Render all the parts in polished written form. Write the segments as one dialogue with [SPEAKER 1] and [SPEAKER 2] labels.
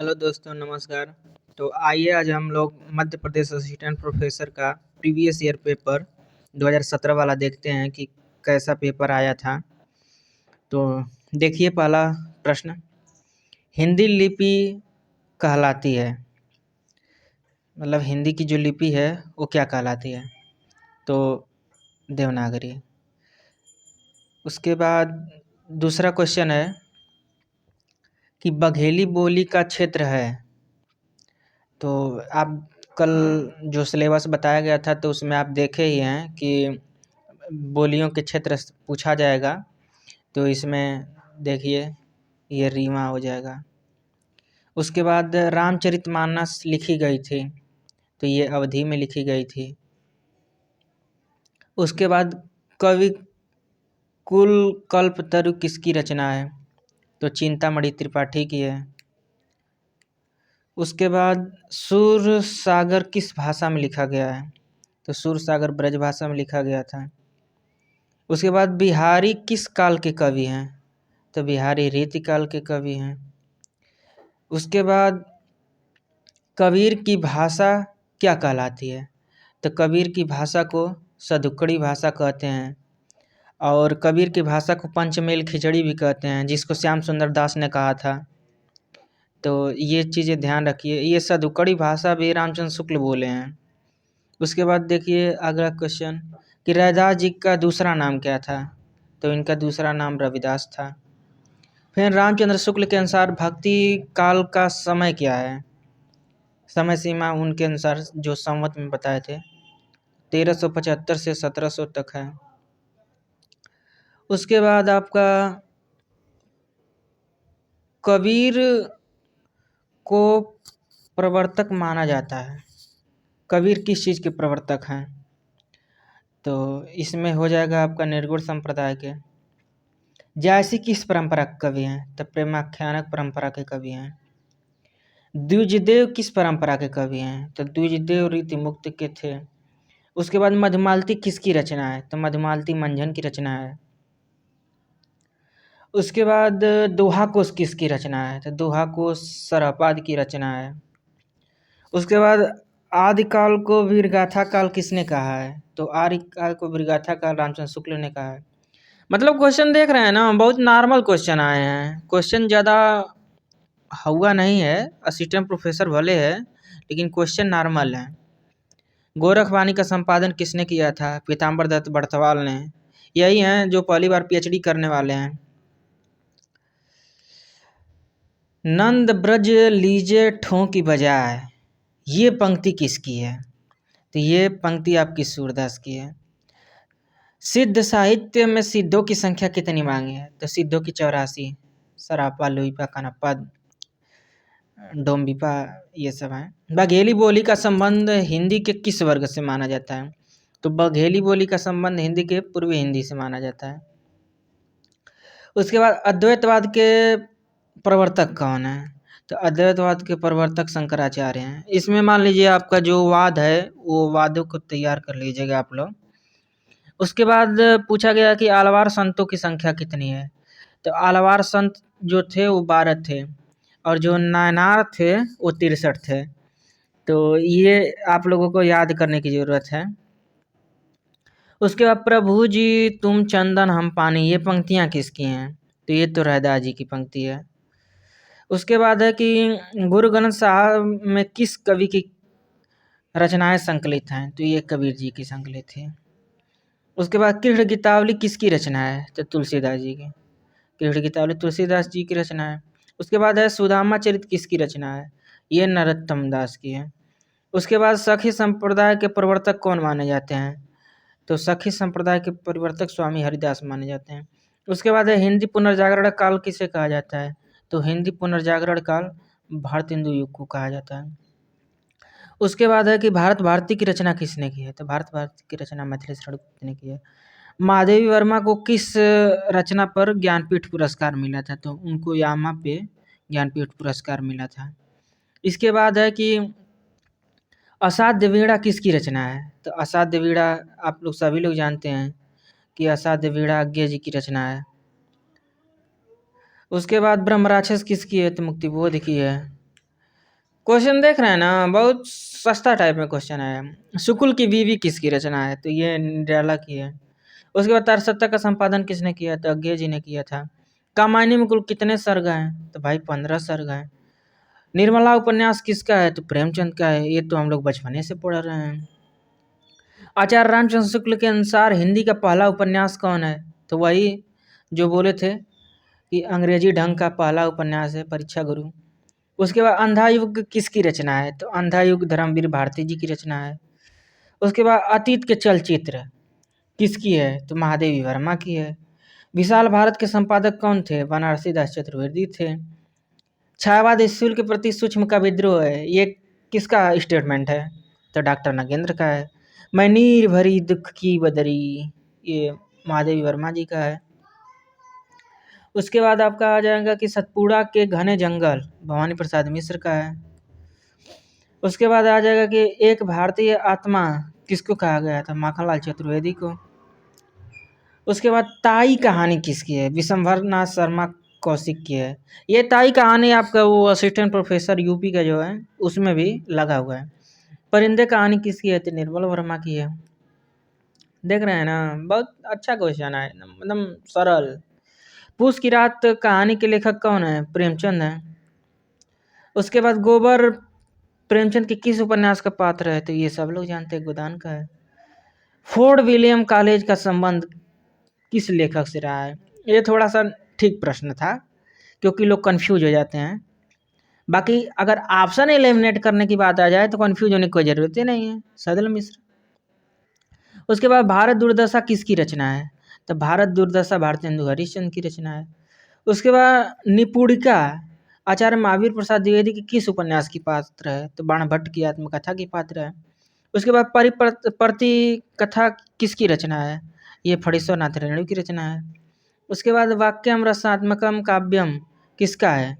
[SPEAKER 1] Hello दोस्तों, नमस्कार। तो आइए आज हम लोग मध्य प्रदेश असिस्टेंट प्रोफेसर का प्रीवियस ईयर पेपर 2017 वाला देखते हैं कि कैसा पेपर आया था। तो देखिए, पहला प्रश्न, हिंदी लिपि कहलाती है, मतलब हिंदी की जो लिपि है वो क्या कहलाती है? तो देवनागरी। उसके बाद दूसरा क्वेश्चन है कि बघेली बोली का क्षेत्र है। तो आप कल जो सिलेबस बताया गया था तो उसमें आप देखे ही हैं कि बोलियों के क्षेत्र पूछा जाएगा। तो इसमें देखिए ये रीवा हो जाएगा। उसके बाद रामचरितमानस लिखी गई थी, तो ये अवधि में लिखी गई थी। उसके बाद कवि कुल कल्पतरु किसकी रचना है? तो चिंतामणि त्रिपाठी की है। उसके बाद सूर सागर किस भाषा में लिखा गया है? तो सूर सागर ब्रज भाषा में लिखा गया था। उसके बाद बिहारी किस काल के कवि हैं? तो बिहारी रीतिकाल के कवि हैं। उसके बाद कबीर की भाषा क्या कहलाती है? तो कबीर की भाषा को सदुक्कड़ी भाषा कहते हैं, और कबीर की भाषा को पंचमेल खिचड़ी भी कहते हैं, जिसको श्याम सुंदर दास ने कहा था। तो ये चीज़ें ध्यान रखिए, ये सदुक्कड़ी भाषा भी रामचंद्र शुक्ल बोले हैं। उसके बाद देखिए अगला क्वेश्चन कि रैदास जी का दूसरा नाम क्या था? तो इनका दूसरा नाम रविदास था। फिर रामचंद्र शुक्ल के अनुसार भक्ति काल का समय क्या है? समय सीमा उनके अनुसार जो संवत में बताए थे 1375 से 1700 तक है। उसके बाद आपका कबीर को प्रवर्तक माना जाता है। कबीर किस चीज़ के प्रवर्तक हैं? तो इसमें हो जाएगा आपका निर्गुण संप्रदाय के। जायसी किस परंपरा के कवि हैं? तो प्रेमाख्यानक परंपरा के कवि हैं। द्विजदेव किस परंपरा के कवि हैं? तो द्विजदेव रीति मुक्त के थे। उसके बाद मधुमालती किसकी रचना है? तो मधुमालती मंझन की रचना है। उसके बाद दोहा कोश किसकी रचना है? तो दोहा कोश सरहपाद की रचना है। उसके बाद आदिकाल को वीरगाथा काल किसने कहा है? तो आदिकाल को वीरगाथा काल रामचंद्र शुक्ल ने कहा है। मतलब क्वेश्चन देख रहे हैं ना, बहुत नॉर्मल क्वेश्चन आए हैं। क्वेश्चन ज़्यादा हुआ नहीं है, असिस्टेंट प्रोफेसर भले है लेकिन क्वेश्चन नॉर्मल है। गोरखवाणी का संपादन किसने किया था? पीताम्बर दत्त बड़थवाल ने। यही हैं जो पहली बार पीएचडी करने वाले हैं। नंद ब्रज लीजे ठों की बजाय, ये पंक्ति किसकी है? तो ये पंक्ति आपकी सूरदास की है। सिद्ध साहित्य में सिद्धों की संख्या कितनी मांगी है? तो सिद्धों की 84। सरापा, लुइपा, कनप्पा, डोम्बिपा, ये सब हैं। बघेली बोली का संबंध हिंदी के किस वर्ग से माना जाता है? तो बघेली बोली का संबंध हिंदी के पूर्वी हिंदी से माना जाता है। उसके बाद अद्वैतवाद के प्रवर्तक कौन है? तो अद्वैतवाद के प्रवर्तक शंकराचार्य हैं। इसमें मान लीजिए आपका जो वाद है वो वादों को तैयार कर लीजिएगा आप लोग। उसके बाद पूछा गया कि आलवार संतों की संख्या कितनी है? तो आलवार संत जो थे वो 12 थे, और जो नायनार थे वो 63 थे। तो ये आप लोगों को याद करने की ज़रूरत है। उसके बाद प्रभु जी तुम चंदन हम पानी, ये पंक्तियाँ किसकी हैं? तो ये तो रैदास जी की पंक्ति है। उसके बाद है कि गुरु ग्रंथ साहब में किस कवि की रचनाएं संकलित हैं? तो ये कबीर जी की संकलित है। उसके बाद कृष्ण गीतावली किसकी रचना है? तो तुलसीदास जी की। कृष्ण गीतावली तुलसीदास जी की रचना है। उसके बाद है सुदामा चरित किसकी रचना है? ये नरोत्तम दास की है। उसके बाद सखी संप्रदाय के प्रवर्तक कौन माने जाते हैं? तो सखी संप्रदाय के प्रवर्तक स्वामी हरिदास माने जाते हैं। उसके बाद है हिंदी पुनर्जागरण काल किसे कहा जाता है? तो हिंदी पुनर्जागरण काल भारतेंदु युग को कहा जाता है। उसके बाद है कि भारत भारती की रचना किसने की है? तो भारत भारती की रचना मैथिली शरण गुप्त ने की है। महादेवी वर्मा को किस रचना पर ज्ञानपीठ पुरस्कार मिला था? तो उनको यामा पे ज्ञानपीठ पुरस्कार मिला था। इसके बाद है कि असाध्य वीणा किसकी रचना है? तो असाध्य वीणा आप लोग सभी लोग जानते हैं कि असाध्य वीणा अज्ञे जी की रचना है। उसके बाद ब्रह्म राक्षस किसकी है? तो मुक्तिबोध की है। क्वेश्चन देख रहे हैं ना, बहुत सस्ता टाइप में क्वेश्चन है। शुक्ल की बीवी किसकी रचना है? तो ये निराला की है। उसके बाद तारसत्ता का संपादन किसने किया? तो अज्ञे जी ने किया था। कामायनी में कुल कितने सर्ग हैं? तो भाई 15 सर्ग हैं। निर्मला उपन्यास किसका है? तो प्रेमचंद का है। ये तो हम लोग बचपने से पढ़ रहे हैं। आचार्य रामचंद्र शुक्ल के अनुसार हिंदी का पहला उपन्यास कौन है? तो वही जो बोले थे कि अंग्रेजी ढंग का पहला उपन्यास है, परीक्षा गुरु। उसके बाद अंधा युग किसकी रचना है? तो अंधा युग धर्मवीर भारती जी की रचना है। उसके बाद अतीत के चलचित्र किसकी है? तो महादेवी वर्मा की है। विशाल भारत के संपादक कौन थे? बनारसी दास चतुर्वेदी थे। छायावाद स्कूल के प्रति सूक्ष्म का विद्रोह है, ये किसका स्टेटमेंट है? तो डॉक्टर नगेंद्र का है। मैं नीर भरी दुख की बदरी, ये महादेवी वर्मा जी का है। उसके बाद आपका आ जाएगा कि सतपुड़ा के घने जंगल, भवानी प्रसाद मिश्र का है। उसके बाद आ जाएगा कि एक भारतीय आत्मा किसको कहा गया था? माखनलाल चतुर्वेदी को। उसके बाद ताई कहानी किसकी है? विशंभर नाथ शर्मा कौशिक की है। ये ताई कहानी आपका वो असिस्टेंट प्रोफेसर यूपी का जो है उसमें भी लगा हुआ है। परिंदे कहानी किसकी है? तो निर्मल वर्मा की है। देख रहे हैं ना, बहुत अच्छा क्वेश्चन है, मतलब सरल। पूस की रात कहानी के लेखक कौन है? प्रेमचंद है। उसके बाद गोबर प्रेमचंद के किस उपन्यास का पात्र है? तो ये सब लोग जानते हैं, गोदान का है। फोर्ट विलियम कॉलेज का संबंध किस लेखक से रहा है? ये थोड़ा सा ठीक प्रश्न था, क्योंकि लोग कंफ्यूज हो जाते हैं। बाकी अगर ऑप्शन एलिमिनेट करने की बात आ जाए तो कंफ्यूज होने की कोई ज़रूरत ही नहीं है, सदल मिश्र। उसके बाद भारत दुर्दशा किसकी रचना है? तो भारत दुर्दशा भारतेंदु हरिश्चंद्र की रचना है। उसके बाद निपुणिका आचार्य महावीर प्रसाद द्विवेदी की किस उपन्यास की पात्र है? तो बाणभट्ट की आत्मकथा की पात्र है। उसके बाद परिप्रति कथा किसकी रचना है? ये फणीश्वर नाथ रेणु की रचना है। उसके बाद वाक्यम रसात्मकम काव्यम किसका है?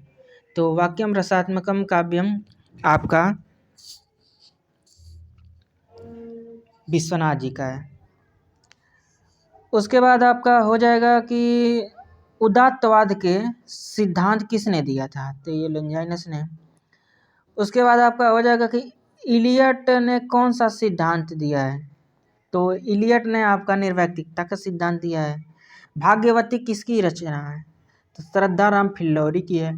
[SPEAKER 1] तो वाक्यम रसात्मकम काव्यम आपका विश्वनाथ जी का है। उसके बाद आपका हो जाएगा कि उदात्तवाद के सिद्धांत किसने दिया था? तो ये लोंजाइनस ने। उसके बाद आपका हो जाएगा कि इलियट ने कौन सा सिद्धांत दिया है? तो इलियट ने आपका निर्वैयक्तिकता का सिद्धांत दिया है। भाग्यवती किसकी रचना है? तो श्रद्धाराम फिल्लौरी की है।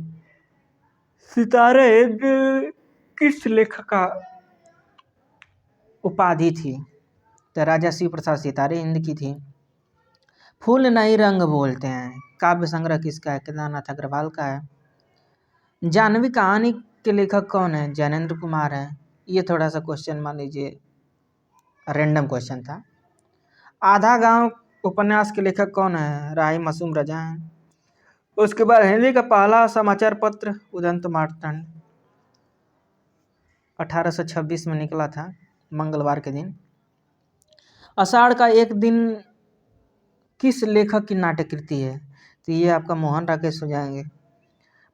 [SPEAKER 1] सितारे हिंद किस लेखक का उपाधि थी? तो राजा शिव प्रसाद सितारे हिंद की थी। फूल नहीं रंग बोलते हैं काव्य संग्रह किसका है? केदारनाथ अग्रवाल का है। जानवी कहानी के लेखक कौन है? जैनेन्द्र कुमार है। ये थोड़ा सा क्वेश्चन मान लीजिए रैंडम क्वेश्चन था। आधा गांव उपन्यास के लेखक कौन है? राही मासूम रजा हैं। उसके बाद हिंदी का पहला समाचार पत्र उदंत मार्तंड 1826 में निकला था, मंगलवार के दिन। आषाढ़ का एक दिन किस लेखक की नाट्य कृति है? तो ये आपका मोहन राकेश हो जाएंगे।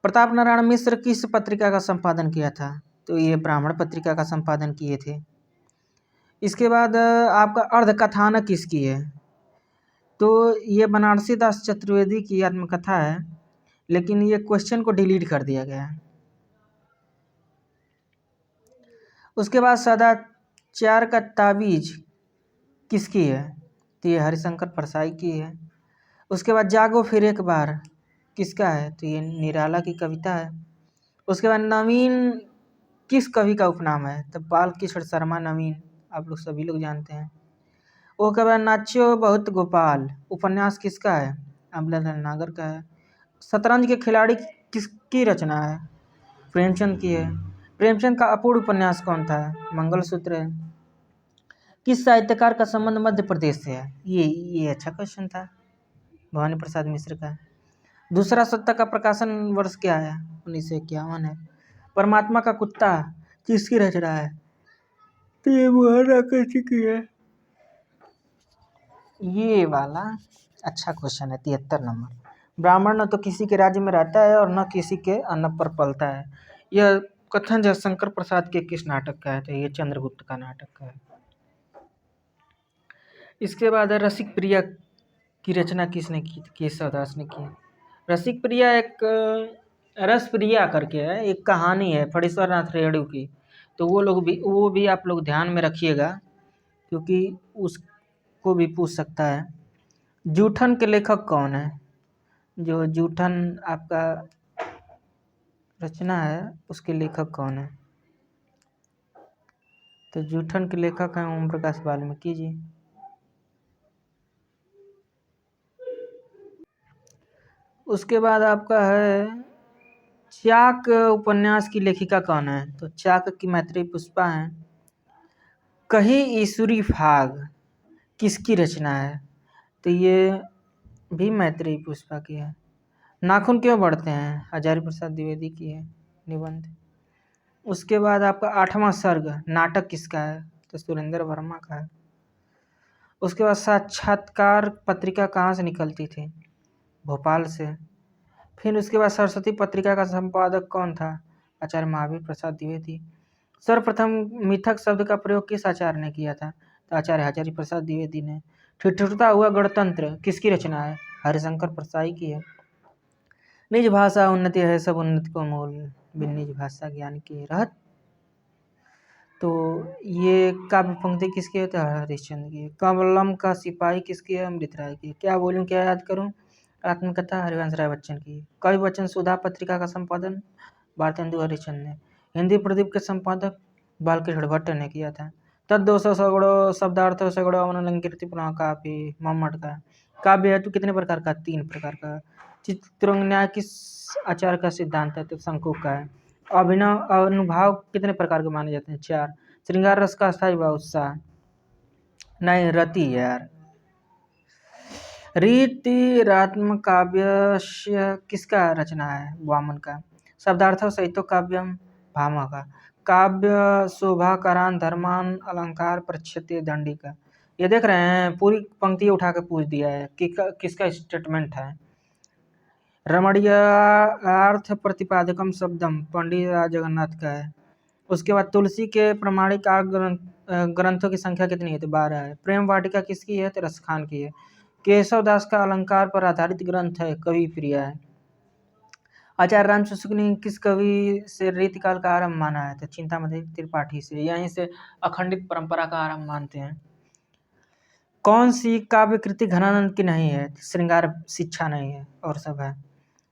[SPEAKER 1] प्रताप नारायण मिश्र किस पत्रिका का संपादन किया था? तो ये ब्राह्मण पत्रिका का संपादन किए थे। इसके बाद आपका अर्धकथानक किसकी है? तो ये बनारसी दास चतुर्वेदी की आत्मकथा है, लेकिन ये क्वेश्चन को डिलीट कर दिया गया है। उसके बाद सदाचार का ताबीज किसकी है? तो ये हरिशंकर परसाई की है। उसके बाद जागो फिर एक बार किसका है? तो ये निराला की कविता है। उसके बाद नवीन किस कवि का उपनाम है? तो बाल कृष्ण शर्मा नवीन, आप लोग सभी लोग जानते हैं। उसके बाद नाच्यो बहुत गोपाल उपन्यास किसका है? अमलालाल नागर का है। शतरंज के खिलाड़ी किसकी रचना है? प्रेमचंद की है। प्रेमचंद का अपूर्ण उपन्यास कौन था? मंगलसूत्र है। किस साहित्यकार का संबंध मध्य प्रदेश से है? ये अच्छा क्वेश्चन था, भवानी प्रसाद मिश्र का। दूसरा सत्ता का प्रकाशन वर्ष क्या है? 1951 है। परमात्मा का कुत्ता किसकी रचना है? तो ये मोहन राकेश जी की है। ये वाला अच्छा क्वेश्चन है, 73 नंबर। ब्राह्मण न तो किसी के राज्य में रहता है और न किसी के अन्न पर पलता है। यह कथन जो शंकर प्रसाद के किस नाटक का है? तो ये चंद्रगुप्त का नाटक का है। इसके बाद है रसिक प्रिया की रचना किसने की? केशव दास ने की। रसिक प्रिया एक रस प्रिया करके है, एक कहानी है फणीश्वर नाथ रेणु की, तो वो भी आप लोग ध्यान में रखिएगा, क्योंकि उसको भी पूछ सकता है। जूठन के लेखक कौन है? जो जूठन आपका रचना है उसके लेखक कौन है? तो जूठन के लेखक हैं ओम प्रकाश वाल्मीकि जी। उसके बाद आपका है चाक उपन्यास की लेखिका कौन है? तो चाक की मैत्रेयी पुष्पा है। कही ईश्वरी फाग किसकी रचना है? तो ये भी मैत्रेयी पुष्पा की है। नाखून क्यों बढ़ते हैं? हजारी प्रसाद द्विवेदी की है निबंध। उसके बाद आपका 8वां सर्ग नाटक किसका है? तो सुरेंद्र वर्मा का है। उसके बाद साक्षात्कार पत्रिका कहाँ से निकलती थी? भोपाल से। फिर उसके बाद सरस्वती पत्रिका का संपादक कौन था? आचार्य महावीर प्रसाद द्विवेदी। सर्वप्रथम मिथक शब्द का प्रयोग किस आचार्य ने किया था? तो आचार्य हजारी प्रसाद द्विवेदी ने। ठिठुरता हुआ गणतंत्र किसकी रचना है? हरिशंकर परसाई की है। निज भाषा उन्नति है सब उन्नति को मूल, बिन निज भाषा ज्ञान की रहत। तो ये काव्य पंक्ति किसकी है? तो हरिश्चंद्र की। कमलम का सिपाही किसकी है? अमृत राय की। क्या बोलूं क्या याद करूं? आत्मकथा हरिवंश राय बच्चन की। कवि बच्चन सुधा पत्रिका का संपादन भारतेंदु हरिश्चंद्र ने। हिंदी प्रदीप के संपादक बालकृष्ण भट्ट ने किया था। तद्दोष सगड़ो शब्दार्थ सगड़ो अवनलंकृति पुनः काव्य मम्मट का। काव्य हेतु कितने प्रकार का? 3 प्रकार का। चित्रोन्याय किस आचार्य का सिद्धांत है? तो शंकुक का है। अभिनव अनुभाव कितने प्रकार के माने जाते हैं? 4। श्रृंगार रस का स्थायी व उत्साह नहीं रति यार। रीतिरात्मक काव्य किसका रचना है? वामन का। शब्दार्थ सहितो काव्यम भामा का। काव्य शोभाकारान धर्मान अलंकार प्रच्छते दंडी का। ये देख रहे हैं पूरी पंक्ति उठा के पूछ दिया है कि किसका स्टेटमेंट है। रमणीयार्थ प्रतिपादकम शब्दम पंडित जगन्नाथ का है। उसके बाद तुलसी के प्रमाणिक ग्रंथों की संख्या कितनी है? तो 12 है। प्रेम वाटिका किसकी है? तो रसखान की है। केशव दास का अलंकार पर आधारित ग्रंथ है कवि प्रिया है। आचार्य रामचंद्र शुक्ल ने किस कवि से रीतिकाल का आरंभ माना है? तो चिंतामणि त्रिपाठी से। यहीं से अखंडित परंपरा का आरंभ मानते हैं। कौन सी काव्य कृति घनानंद की नहीं है? श्रृंगार शिक्षा नहीं है और सब है।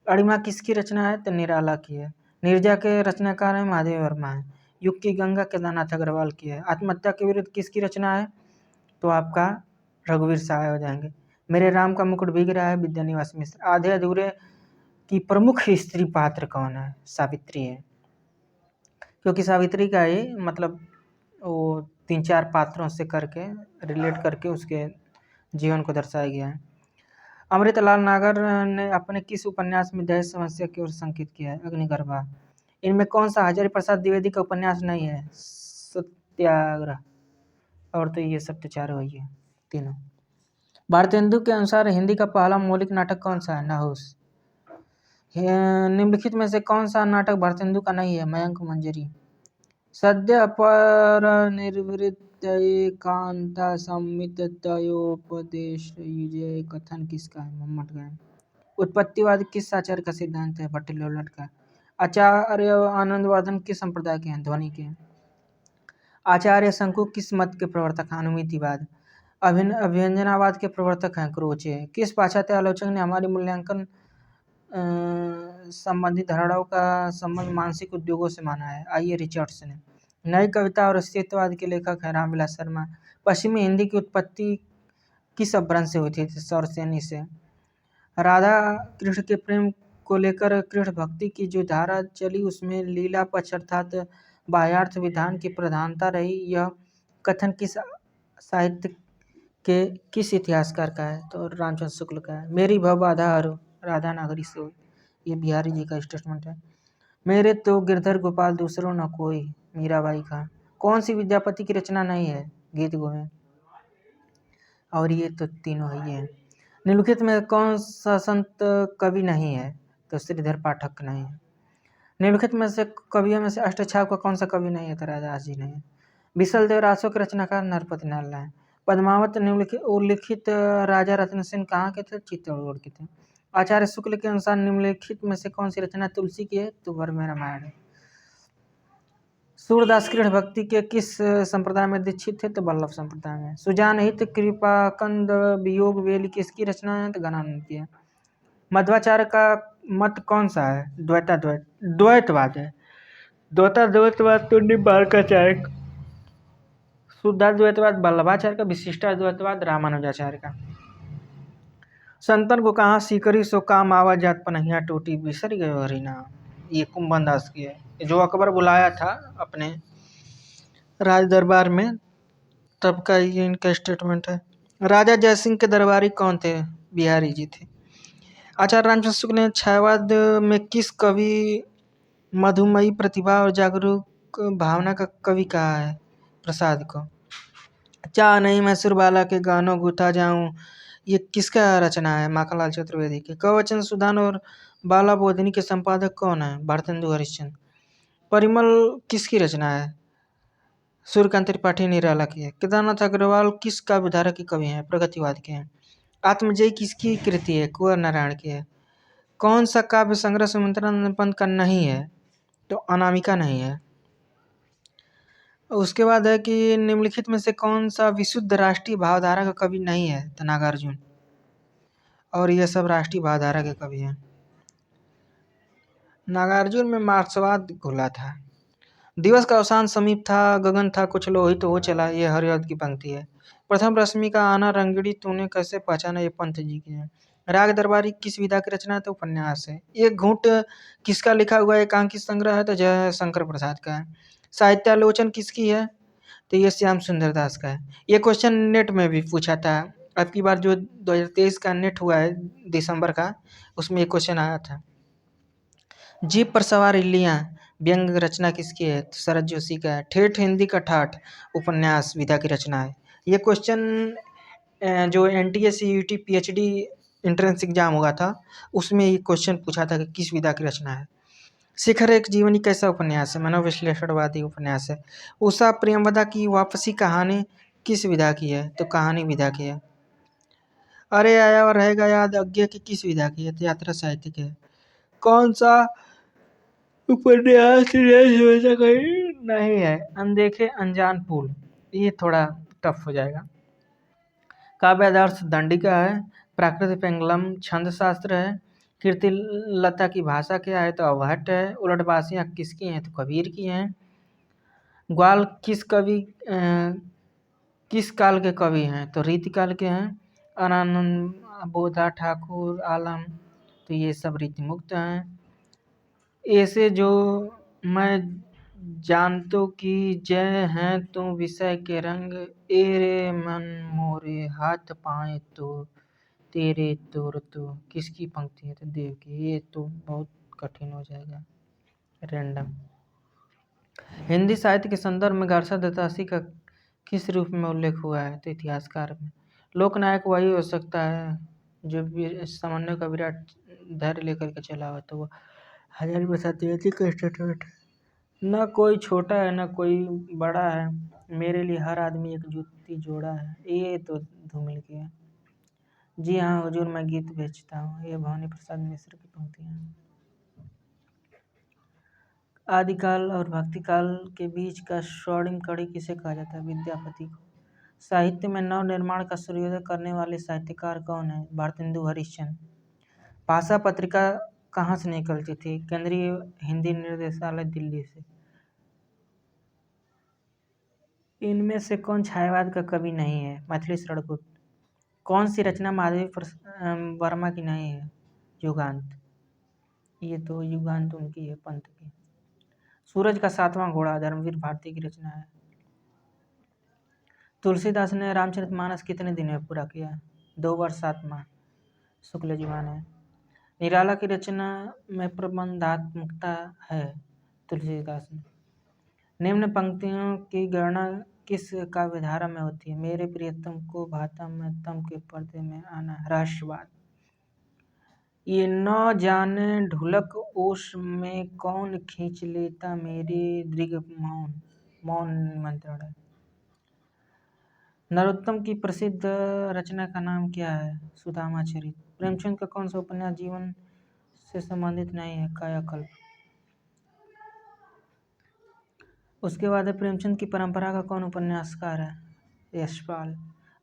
[SPEAKER 1] अणिमा किसकी रचना है? तो निराला की है। निर्जा के रचनाकार है महादेव वर्मा है। युग की गंगा केदारनाथ अग्रवाल की है। आत्महत्या के विरुद्ध किसकी रचना है? तो आपका रघुवीर सहाय हो जाएंगे। मेरे राम का मुकुट भीग रहा है विद्यानिवास मिश्र। आधे अधूरे की प्रमुख स्त्री पात्र कौन है? सावित्री है, क्योंकि सावित्री का ही मतलब वो 3-4 पात्रों से करके रिलेट करके उसके जीवन को दर्शाया गया है। अमृतलाल नागर ने अपने किस उपन्यास में दहेज समस्या की ओर संकेत किया है? अग्निगर्भा। इनमें कौन सा हजारी प्रसाद द्विवेदी का उपन्यास नहीं है? सत्याग्रह। और तो ये सब तो चारों ही है तीनों। भारतेंदु के अनुसार हिंदी का पहला मौलिक नाटक कौन सा है? नहुस। निम्नलिखित में से कौन सा नाटक भारतेंदु का नहीं है? मयंक मंजरी। सद्य पर निर्वृत्त एकांता संमित तयोपदेश युजय कथन किसका है? मम्मट का है। उत्पत्तिवाद किस आचार्य का सिद्धांत है? भट्टी लोलट का। आचार्य आनंदवर्धन किस संप्रदाय के हैं? ध्वनि के। आचार्य शंकु किस मत के प्रवर्तक हैं? अनुमितिवाद। अभिव्यंजनावाद के प्रवर्तक हैं क्रोचे। किस पाश्चात्य आलोचक ने हमारी मूल्यांकन संबंधी धारणाओं का संबंध मानसिक उद्योगों से माना है? आई रिचर्ड्स ने। नई कविता और अस्तित्ववाद के लेखक हैं रामविलास शर्मा। पश्चिमी हिंदी की उत्पत्ति किस अपभ्रंश से हुई थी? सौरसेनी से। राधा कृष्ण के प्रेम को लेकर कृष्ण भक्ति की जो धारा चली उसमें लीला पक्ष अर्थात बाह्यार्थ विधान की प्रधानता रही। यह कथन किस साहित्य के किस इतिहासकार का है? तो रामचंद्र शुक्ल का है। मेरी भव बाधा हरो राधा नागरी सो, ये बिहारी जी का स्टेटमेंट है। मेरे तो गिरधर गोपाल दूसरों न कोई, मीराबाई का। कौन सी विद्यापति की रचना नहीं है? गीत गोविंद। और ये तो तीनों ही हैं। निम्नलिखित में कौन सा संत कवि नहीं है? तो श्रीधर पाठक नहीं है। निम्नलिखित में से कवियों में से अष्टछाप का कौन सा कवि नहीं है? तो राधास जी नहीं है। विशल देव रासो के रचनाकार नरपति नारायण है। पद्मावत निम्नलिखित उल्लिखित राजा रत्न सेन कहाँ के थे? चित्तौड़गढ़ के थे। आचार्य शुक्ल के अनुसार निम्नलिखित में से कौन सी रचना तुलसी की है? तो भर में रामायण है। सूरदास कृष्ण भक्ति के किस संप्रदाय में दीक्षित थे? तो वल्लभ संप्रदाय में। सुजान हित कृपाकंद वियोग वेल किसकी रचना है? तो गणानंद की है। मध्वाचार्य का मत कौन सा है? द्वैतवाद है। द्वैतवाद तो निम्बार्काचार्य, शुद्धाद्वैतवाद वल्लभाचार्य का, विशिष्टाद्वैतवाद रामानुजाचार्य का। संतन को कहाँ सीकरी सो काम आवा जात पनहिया टूटी बिसर गयो हरि नाम, ये कुंभन दास की है। जो अकबर बुलाया था अपने राज दरबार में, तब का ये इनका स्टेटमेंट है। राजा जयसिंह के दरबारी कौन थे? बिहारी जी थे। आचार्य रामचंद्र शुक्ल ने छायावाद में किस कवि मधुमयी प्रतिभा और जागरूक भावना का कवि कहा है? प्रसाद को। चाह नहीं मैं सुरबाला के गानों गुथा जाऊं, ये किसका रचना है? माखनलाल चतुर्वेदी के। कवचन सुधान और बाला बोधिनी के संपादक कौन है? भारतेंदु हरिश्चंद्र। परिमल किसकी रचना है? सूर्यकांत त्रिपाठी निराला की है। केदारनाथ अग्रवाल किस काव्यधारा के कवि हैं? प्रगतिवाद के हैं। आत्मजयी किसकी कृति है? कुंवर नारायण की है। कौन सा काव्य संग्रह सुमित्रानंद पंत का नहीं है? तो अनामिका नहीं है। उसके बाद है कि निम्नलिखित में से कौन सा विशुद्ध राष्ट्रीय भावधारा का कवि नहीं है? तो नागार्जुन। और ये सब राष्ट्रीय भावधारा के कवि हैं। नागार्जुन में मार्क्सवाद घुला था। दिवस का अवसान समीप था, गगन था कुछ लोहित तो वो चला, ये हरिऔध की पंक्ति है। प्रथम रश्मि का आना रंगड़ी तूने कैसे पहचाना, ये पंत जी की है। राग दरबारी किस विधा की रचना है? तो उपन्यास है। एक घूंट किसका लिखा हुआ एकांकी संग्रह है? तो जय शंकर प्रसाद का है। साहित्यालोचन किसकी है? तो ये श्याम सुंदर दास का है। ये क्वेश्चन नेट में भी पूछा था। अब की बार जो 2023 का नेट हुआ है दिसंबर का, उसमें ये क्वेश्चन आया था। जीप पर सवार इल्लियाँ व्यंग रचना किसकी है? तो शरद जोशी का है। ठेठ हिंदी का ठाठ उपन्यास विधा की रचना है। ये क्वेश्चन जो NTA CUT PhD entrance exam हुआ था, उसमें ये क्वेश्चन पूछा था कि किस विधा की रचना है। शिखर एक जीवनी कैसा उपन्यास है? मनोविश्लेषणवादी उपन्यास है। उषा प्रेमवदा की वापसी कहानी किस विधा की है? तो कहानी विधा की है। अरे आया और रहेगा याद अज्ञे की किस विधा की है? तो यात्रा साहित्य की है। कौन सा उपन्यास कहीं नहीं है? अनदेखे अनजान पुल, ये थोड़ा टफ हो जाएगा। काव्यादर्श दंडिका है। प्राकृत पेंगलम छंद शास्त्र है। कीर्ति लता की भाषा क्या है? तो अवहट है। उलटबासियाँ किसकी हैं? तो कबीर की हैं। ग्वाल किस काल के कवि हैं? तो रीतिकाल के हैं। अनानंद बोधा ठाकुर आलम, तो ये सब रीतिमुक्त हैं। ऐसे जो मैं जानतो की जय हैं तो विषय के रंग, ए रे मन मोरे हाथ पाए तो तेरे तोर तो, किसकी पंक्ति है? तो देव की। ये तो बहुत कठिन हो जाएगा, रैंडम। हिंदी साहित्य के संदर्भ में गारसा दत्तासी का किस रूप में उल्लेख हुआ है? तो इतिहासकार में। लोकनायक वही हो सकता है जो समन्वय का विराट धैर्य लेकर के चला हुआ, तो वो हजारी प्रसाद द्विवेदी का स्टेटमेंट है। न कोई छोटा है न कोई बड़ा है, मेरे लिए हर आदमी एक जूती जोड़ा है, ये तो धूमिल की है। जी हाँ हुजूर मैं गीत बेचता हूँ, ये भवानी प्रसाद मिश्र की पंक्तियाँ हैं। आदिकाल और भक्तिकाल के बीच का स्वर्णिम कड़ी किसे कहा जाता है? विद्यापति को। साहित्य में नव निर्माण का सूर्योदय करने वाले साहित्यकार कौन है? भारतेंदु हरिश्चंद्र। भाषा पत्रिका कहाँ से निकलती थी? केंद्रीय हिंदी निर्देशालय दिल्ली से। इनमें से कौन छायावाद का कवि नहीं है? मैथिली षड़गुप्त। कौन सी रचना माधवी वर्मा की नहीं है? युगांत। ये तो युगांत उनकी है, पंत की। सूरज का सातवां घोड़ा धर्मवीर भारती की रचना है। तुलसीदास ने रामचरितमानस कितने दिन में पूरा किया? 2 वर्ष 7 माह। शुक्ल जुबान है। निराला की रचना में प्रबंधात्मकता है तुलसीदास में। निम्न पंक्तियों की गणना किस काव्यधारा में होती है? मेरे प्रियतम को भाता मैं तम के पर्दे में आना, रहस्यवाद। ये न जाने ढुलक ओस में कौन खींच लेता मेरे दृग मौन, मौन निमंत्रण है। नरोत्तम की प्रसिद्ध रचना का नाम क्या है? सुदामा चरित। प्रेमचंद का कौन सा उपन्यास जीवन से संबंधित नहीं है? कायाकल्प। उसके बाद है प्रेमचंद की परंपरा का कौन उपन्यासकार है? यशपाल।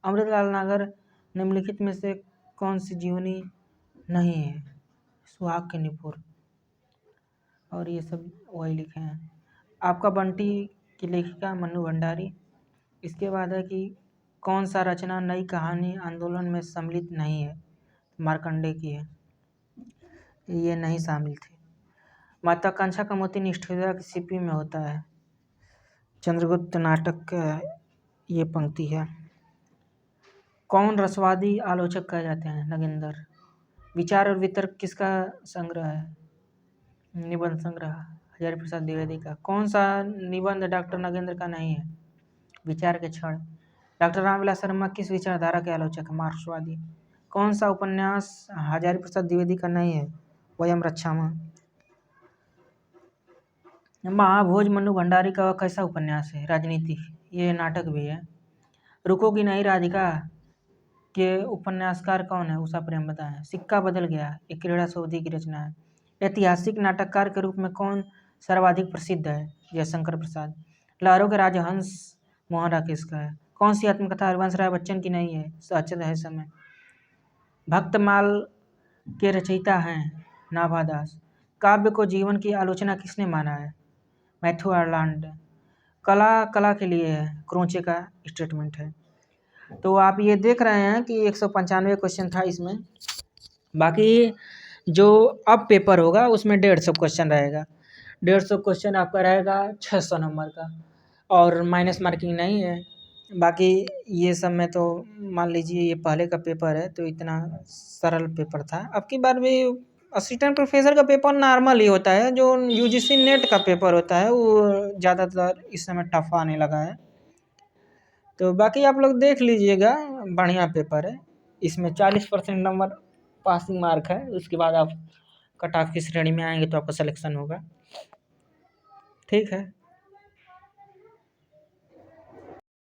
[SPEAKER 1] अमृतलाल नागर निम्नलिखित में से कौन सी जीवनी नहीं है? सुहाग के निपुर। और ये सब वही लिखे हैं। आपका बंटी की लेखिका मन्नू भंडारी। इसके बाद है कि कौन सा रचना नई कहानी आंदोलन में सम्मिलित नहीं है? मार्कंडे की है, ये नहीं शामिल थे। माता कांक्षा का मोती निष्ठुरता की सीपी में होता है। चंद्रगुप्त नाटक का ये पंक्ति है। कौन रसवादी आलोचक कहे जाते हैं? नगेंद्र। विचार और वितर्क किसका संग्रह है? निबंध संग्रह हजारी प्रसाद द्विवेदी का। कौन सा निबंध डॉक्टर नगेंद्र का नहीं है? विचार के क्षण। डॉक्टर रामविलास शर्मा किस विचारधारा के आलोचक है? मार्क्सवादी। कौन सा उपन्यास हजारी प्रसाद द्विवेदी का नहीं है? वयम रक्षामः। महाभोज मन्नू भंडारी का कैसा उपन्यास है? राजनीति। ये नाटक भी है। रुकोगी नहीं राधिका के उपन्यासकार कौन है? उषा प्रेमवत है। सिक्का बदल गया ये क्रीड़ा सोधी की रचना है। ऐतिहासिक नाटककार के रूप में कौन सर्वाधिक प्रसिद्ध है? जयशंकर प्रसाद। लहरों के राजहंस मोहन राकेश का है। कौन सी आत्मकथा हरिवंश राय बच्चन की नहीं है? सचेत है समय। भक्तमाल के रचयिता हैं नाभादास। काव्य को जीवन की आलोचना किसने माना है? मैथ्यू आर्लैंड। कला के लिए है, क्रोचे का स्टेटमेंट है। तो आप ये देख रहे हैं कि 195 क्वेश्चन था इसमें। बाकी जो अब पेपर होगा उसमें 150 क्वेश्चन रहेगा। 150 क्वेश्चन आपका रहेगा 600 नंबर का, और माइनस मार्किंग नहीं है। बाकी ये सब में तो मान लीजिए ये पहले का पेपर है तो इतना सरल पेपर था। अब की बार भी असिस्टेंट प्रोफेसर का पेपर नॉर्मल ही होता है। जो यूजीसी नेट का पेपर होता है वो ज़्यादातर इस समय टफ आने लगा है। तो बाकी आप लोग देख लीजिएगा, बढ़िया पेपर है। इसमें 40% नंबर पासिंग मार्क है। उसके बाद आप कट ऑफ की श्रेणी में आएंगे तो आपका सिलेक्शन होगा। ठीक है।